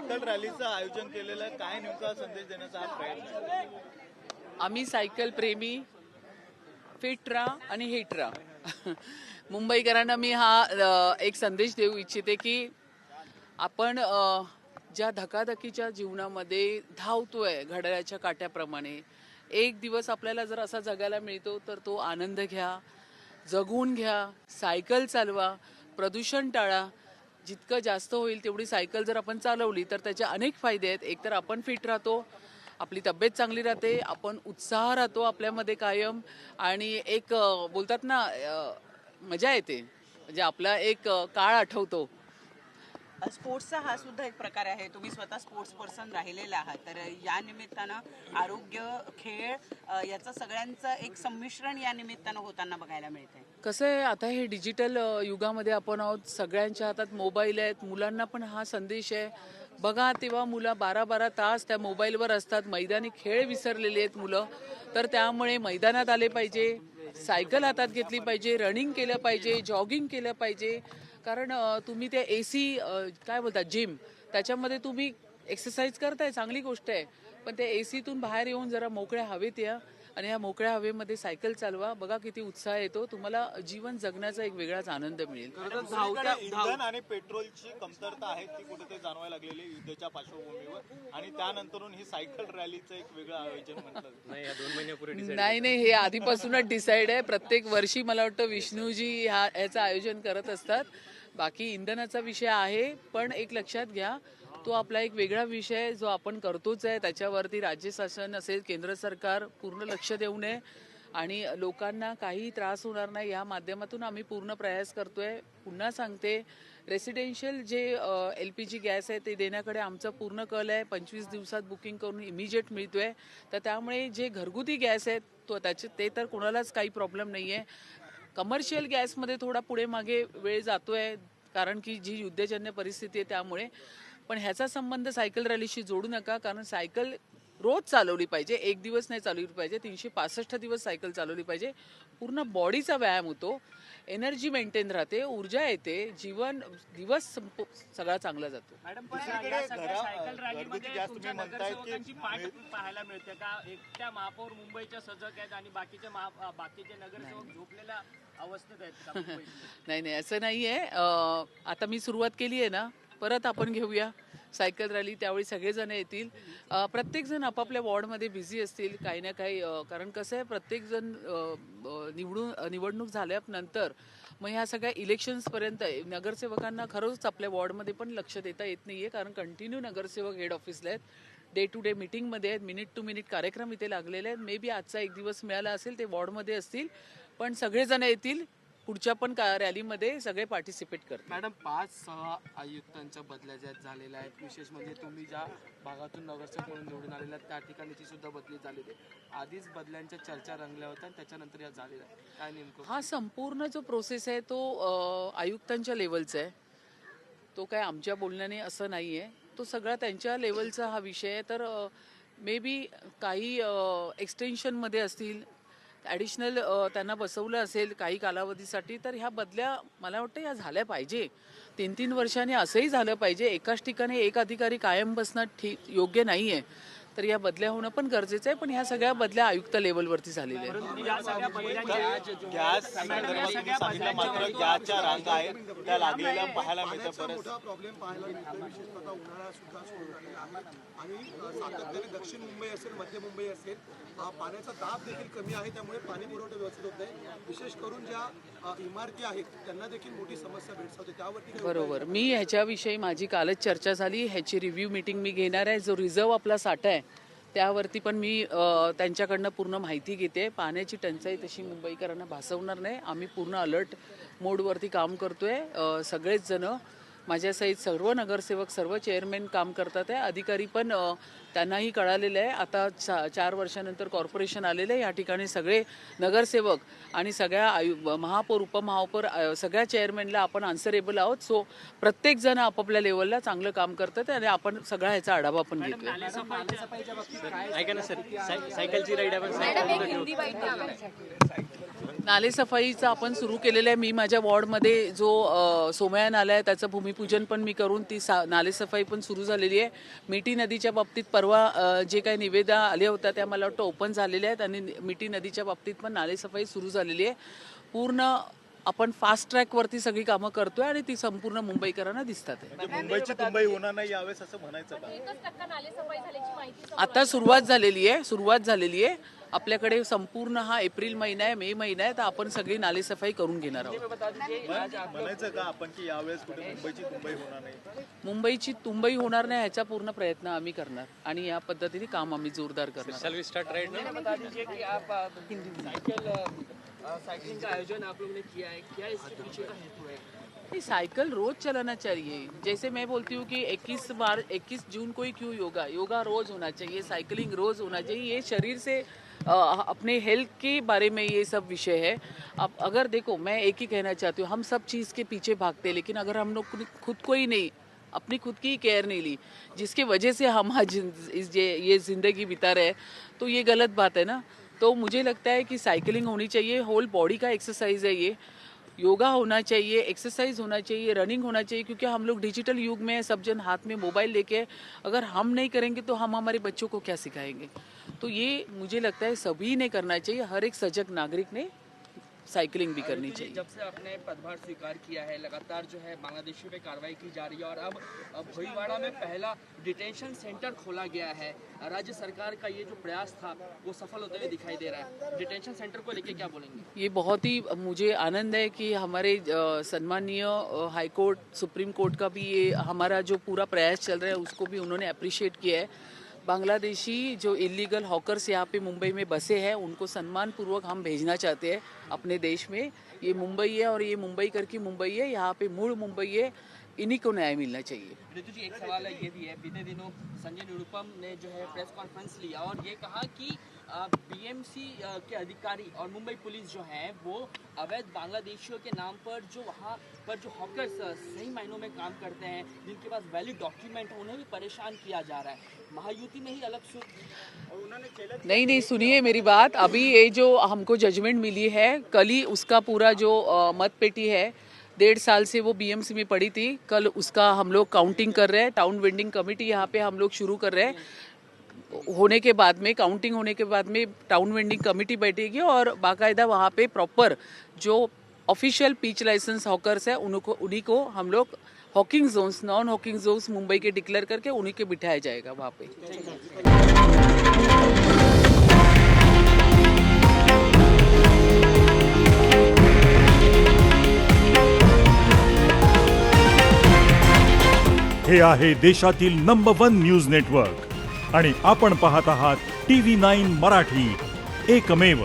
Cycle रॅलीचं आयोजन केलेलं आहे, काय नेमका संदेश देण्याचा हा प्रयत्न आहे? आम्ही सायकल प्रेमी, फिट राहा आणि हिट राहा. मुंबईकरांना मी हा एक संदेश देऊ इच्छिते की आपण ज्या धकाधकीच्या जीवनामध्ये धावतोय घड्याळाच्या काट्याप्रमाणे, एक दिवस आपल्याला जर असा जगायला मिळतो तर तो आनंद घ्या, जगून घ्या, सायकल चालवा, प्रदूषण टाळा. जितकं जास्त होईल तेवढी सायकल जर आपण चालवली तर त्याचे अनेक फायदे आहेत. एकतर आपण फिट राहतो, आपली तब्येत चांगली राहते, आपण उत्साह राहतो आपल्यामध्ये कायम, आणि एक बोलतात ना मजा येते, म्हणजे आपला एक काळ आठवतो. स्पोर्ट्सचा हा सुद्धा एक प्रकार आहे. तुम्ही स्वतः स्पोर्ट्स पर्सन राहिलेला आहात, तर या निमित्तानं आरोग्य, खेळ याचं सगळ्यांचं एक संमिश्रण या निमित्तानं होताना बघायला मिळतंय. कसं आहे, आता हे डिजिटल युगामध्ये आपण आहोत, सगळ्यांच्या हातात मोबाईल आहेत. मुलांना पण हा संदेश आहे, बघा तेव्हा मुलं 12-12 तास त्या मोबाईलवर असतात, मैदानी खेळ विसरलेले आहेत मुलं. तर त्यामुळे मैदानात आले पाहिजे, सायकल हातात घेतली पाहिजे, रनिंग केलं पाहिजे, जॉगिंग केलं पाहिजे. कारण तुम्ही ते AC काय बोलतात जिम, त्याच्यामध्ये तुम्ही एक्सरसाइज करताय, चांगली गोष्ट आहे, पण ते ACतून बाहेर येऊन जरा मोकळ्या हवेत या आणि ह्या मोकळ्या हवेमध्ये सायकल चालवा. बघा किती उत्साह येतो, तुम्हाला जीवन जगण्याचा एक वेगळाच आनंद मिळेल. इंधन आणि पेट्रोलची कमतरता आहे, ती कुठेतरी जाणवायला लागलेली युद्धाच्या पार्श्वभूमीवर, आणि त्यानंतरून ही सायकल रॅलीचं एक वेगळं आयोजन म्हणतात. नाही, हे आधीपासूनच डिसाईड आहे. प्रत्येक वर्षी मला वाटतं विष्णूजी ह्याचं आयोजन करत असतात. बाकी इंधनाचा विषय आहे, पण एक लक्षात घ्या, तो आपला एक वेगळा विषय जो आपण करतोच आहे, त्याच्यावरती राज्य शासन असेल, केंद्र सरकार पूर्ण लक्ष देऊ नये आणि लोकांना काही त्रास होणार नाही या माध्यमातून आम्ही पूर्ण प्रयास करतोय. पुन्हा सांगते, रेसिडेन्शियल जे LPG गॅस आहे ते देण्याकडे आमचा पूर्ण कल आहे. 25 दिवसात बुकिंग करून इमिजिएट मिळतोय. तर त्यामुळे जे घरगुती गॅस आहेत ते तर कोणालाच काही प्रॉब्लेम नाही आहे. कमर्शियल गॅसमध्ये थोडा पुढे मागे वेळ जातोय, कारण की जी युद्धजन्य परिस्थिती आहे त्यामुळे. पण ह्याचा संबंध सायकल रॅलीशी जोडू नका, कारण सायकल रोज चालवली पाहिजे, एक दिवस नाही चालवली पाहिजे, 365 दिवस सायकल चालवली पाहिजे. पूर्ण बॉडीचा व्यायाम होतो, एनर्जी मेंटेन राहते, ऊर्जा येते, जीवन दिवस सगळा चांगला जातो. मॅडम, सायकल रॅलीमध्ये तुमच्या नगरसेवकांची पाठ पाहायला मिळते का? एकट्या महापौर मुंबईच्या सजग आहेत आणि बाकीचे नगरसेवक झोपलेल्या अवस्थेत आहेत का? नाही, असं नाहीये. आता मी सुरुवात केली आहे ना, परत आपण घेऊया सायकल रॅली, त्यावेळी सगळेजण येतील. प्रत्येकजण आपापल्या वॉर्डमध्ये बिझी असतील काही ना काही, कारण कसं आहे, प्रत्येकजण निवडणूक झाल्यानंतर मग ह्या सगळ्या इलेक्शन्सपर्यंत नगरसेवकांना खरंच आपल्या वॉर्डमध्ये पण लक्ष देता येत नाही आहे, कारण कंटिन्यू नगरसेवक हेड ऑफिसला आहेत, डे टू डे मीटिंगमध्ये आहेत, मिनिट टू मिनिट कार्यक्रम इथे लागलेले आहेत. मे बी आजचा एक दिवस मिळाला असेल, ते वॉर्डमध्ये असतील, पण सगळेजण येतील. पुढच्या पण रॅलीमध्ये सगळे पार्टिसिपेट करतात. मॅडम, 5-6 आयुक्तांच्या बदल्या ज्या झालेल्या आहेत, विशेष म्हणजे तुम्ही ज्या भागातून नगरसेवक म्हणून निवडून आलेल्या आहेत त्या ठिकाणीची सुद्धा बदली झालेली आहे. आधीच बदल्यांच्या चर्चा रंगल्या होत्या, त्याच्यानंतर या झालेल्या काय नेमकं? हा संपूर्ण जो प्रोसेस आहे तो आयुक्तांच्या लेवलचा आहे, तो काय आमच्या बोलण्याने असं नाही आहे, तो सगळा त्यांच्या लेवलचा हा विषय आहे. तर मे बी काही एक्सटेन्शनमध्ये असतील, ॲडिशनल त्यांना बसवलं असेल काही कालावधीसाठी, तर ह्या बदल्या मला वाटतं ह्या झाल्या पाहिजे. 3-3 वर्षांनी असंही झालं पाहिजे. एकाच ठिकाणी एक अधिकारी कायम बसणं योग्य नाही आहे, तर या बदल्या होणं पण गरजेचं आहे. पण ह्या सगळ्या बदल्या आयुक्त लेवलवरती झालेल्या आहेत. गॅस सांगितलं, मात्र गॅसच्या रांगा आहेत त्या लागलेल्या पाहायला मिळतं. प्रॉब्लेम पाहायला मिळतो, विशेषतः उन्हाळा सुद्धा सुरू झालेला आहे आणि सातत्याने दक्षिण मुंबई असेल, मध्य मुंबई असेल, पाण्याचा दाब देखील कमी आहे, त्यामुळे पाणी पुरवठा व्यवस्थित होत नाही. विशेष करून ज्या इमारती आहेत त्यांना देखील मोठी समस्या भेडसावते, त्यावरती बरोबर. मी ह्याच्याविषयी माझी कालच चर्चा झाली, ह्याची रिव्ह्यू मीटिंग मी घेणार आहे. जो रिझर्व आपला साठा आहे त्यावरती पण मी त्यांच्याकडनं पूर्ण माहिती घेते. पाण्याची टंचाई तशी मुंबईकरांना भासवणार नाही. आम्ही पूर्ण अलर्ट मोडवरती काम करतोय. सगळेच जण माझ्यासहित सर्व नगरसेवक, सर्व चेअरमॅन काम करतात आहे. अधिकारी पण त्यांनाही कळालेलं आहे. आता 4 वर्षानंतर कॉर्पोरेशन आलेलं आहे. या ठिकाणी सगळे नगरसेवक आणि सगळ्या महापौर, उपमहापौर, सगळ्या चेअरमॅनला आपण आन्सरेबल आहोत. सो प्रत्येक जण आपापल्या लेवलला चांगलं काम करतात आणि आपण सगळा ह्याचा आढावा पण घेतोय. ऐका ना सर, सायकलची राईड आपण नालेसफाईचं आपण सुरू केलेलं आहे. मी माझ्या वॉर्डमध्ये जो सोमया नाला आहे त्याचं भूमिपूजन पण मी करून ती नालेसफाई पण सुरू झालेली आहे. मिठी नदीच्या बाबतीत परवा जे काही निवेदन आले होत्या त्या मला वाटतं ओपन झालेल्या आहेत आणि मिठी नदीच्या बाबतीत पण नालेसफाई सुरू झालेली आहे. पूर्ण आपण फास्ट ट्रॅकवरती सगळी कामं करतोय आणि ती संपूर्ण मुंबईकरांना दिसतात आहे. म्हणजे मुंबईची तुंबई होणार नाही यावेळेस असं म्हणायचं का? आता सुरुवात झालेली आहे. आपल्याकडे संपूर्ण हा एप्रिल महिना आहे, मे महिना आहे, तर आपण सगळी नालेसफाई करून घेणार आहोत. म्हणायचं का आपण की यावेळेस कुठे मुंबईची तुंबई होणार नाही? मुंबईची तुंबई होणार नाही ह्याचा पूर्ण प्रयत्न आम्ही करणार आणि या पद्धतीने काम आम्ही जोरदार करणार. साइकिलिंग का आयोजन आप लोगों ने किया है, क्या इसके पीछे का हेतु है? नहीं, साइकिल रोज चलाना चाहिए. जैसे मैं बोलती हूँ कि 21 जून को ही क्यों योगा रोज होना चाहिए, साइकिलिंग रोज होना चाहिए. ये शरीर से अपने हेल्थ के बारे में ये सब विषय है. अब अगर देखो, मैं एक ही कहना चाहती हूँ, हम सब चीज़ के पीछे भागते हैं, लेकिन अगर हम लोग खुद को ही नहीं, अपनी खुद की केयर नहीं ली, जिसकी वजह से हम आज ये ज़िंदगी बिता रहे हैं, तो ये गलत बात है ना. तो मुझे लगता है कि साइकिलिंग होनी चाहिए. होल बॉडी का एक्सरसाइज है ये. योगा होना चाहिए, एक्सरसाइज होना चाहिए, रनिंग होना चाहिए, क्योंकि हम लोग डिजिटल युग में सब जन हाथ में मोबाइल लेके, अगर हम नहीं करेंगे तो हम हमारे बच्चों को क्या सिखाएंगे. तो ये मुझे लगता है सभी ने करना चाहिए. हर एक सजग नागरिक ने साइकिलिंग भी करनी चाहिए. जब से आपने पदभार स्वीकार किया है, लगातार जो है बांग्लादेशियों पे कार्रवाई की जा रही है और अब भोईवाड़ा में पहला डिटेंशन सेंटर खोला गया है. राज्य सरकार का ये जो प्रयास था वो सफल होते हुए दिखाई दे रहा है. डिटेंशन सेंटर को लेके क्या बोलेंगे? ये बहुत ही मुझे आनंद है कि हमारे सम्मानीय हाई कोर्ट, सुप्रीम कोर्ट का भी ये हमारा जो पूरा प्रयास चल रहा है उसको भी उन्होंने अप्रिशिएट किया है. बांग्लादेशी जो इलीगल हॉकर्स यहाँ पे मुंबई में बसे हैं उनको सम्मानपूर्वक हम भेजना चाहते हैं अपने देश में. ये मुंबई है और ये मुंबई करके मुंबई है, यहाँ पे मूल मुंबई है. इन्हीं को न्याय मिलना चाहिए. ऋतु जी, एक सवाल है ये भी है, बीते दिनों संजय निरुपम ने जो है प्रेस कॉन्फ्रेंस लिया और ये कहा कि बीएमसी के अधिकारी और मुंबई पुलिस जो है वो अवैध बांग्लादेशियों के नाम पर जो वहाँ पर जो हॉकर्स सही मायनों में काम करते हैं, जिनके पास वैलिड डॉक्यूमेंट है, उन्हें भी परेशान किया जा रहा है. महायुति में ही अलग सुर नहीं, सुनिए मेरी बात. अभी ये जो हमको जजमेंट मिली है, कल ही उसका पूरा जो मत पेटी है 1.5 साल से वो बीएमसी में पड़ी थी, कल उसका हम लोग काउंटिंग कर रहे हैं. टाउन वेंडिंग कमेटी यहाँ पे हम लोग शुरू कर रहे हैं. होने के बाद में, काउंटिंग होने के बाद में टाउन वेंडिंग कमेटी बैठेगी और बाकायदा वहाँ पे प्रॉपर जो ऑफिशियल पिच लाइसेंस हॉकर्स है उन्हीं को हम लोग hawking zones, non hawking zones Mumbai के डिक्लेयर करके उन्हीं के बिठाया जाएगा वहाँ पे. हे आहे देशातील नंबर 1 न्यूज नेटवर्क आणि आपण पाहत आहात TV9 मराठी, एकमेव.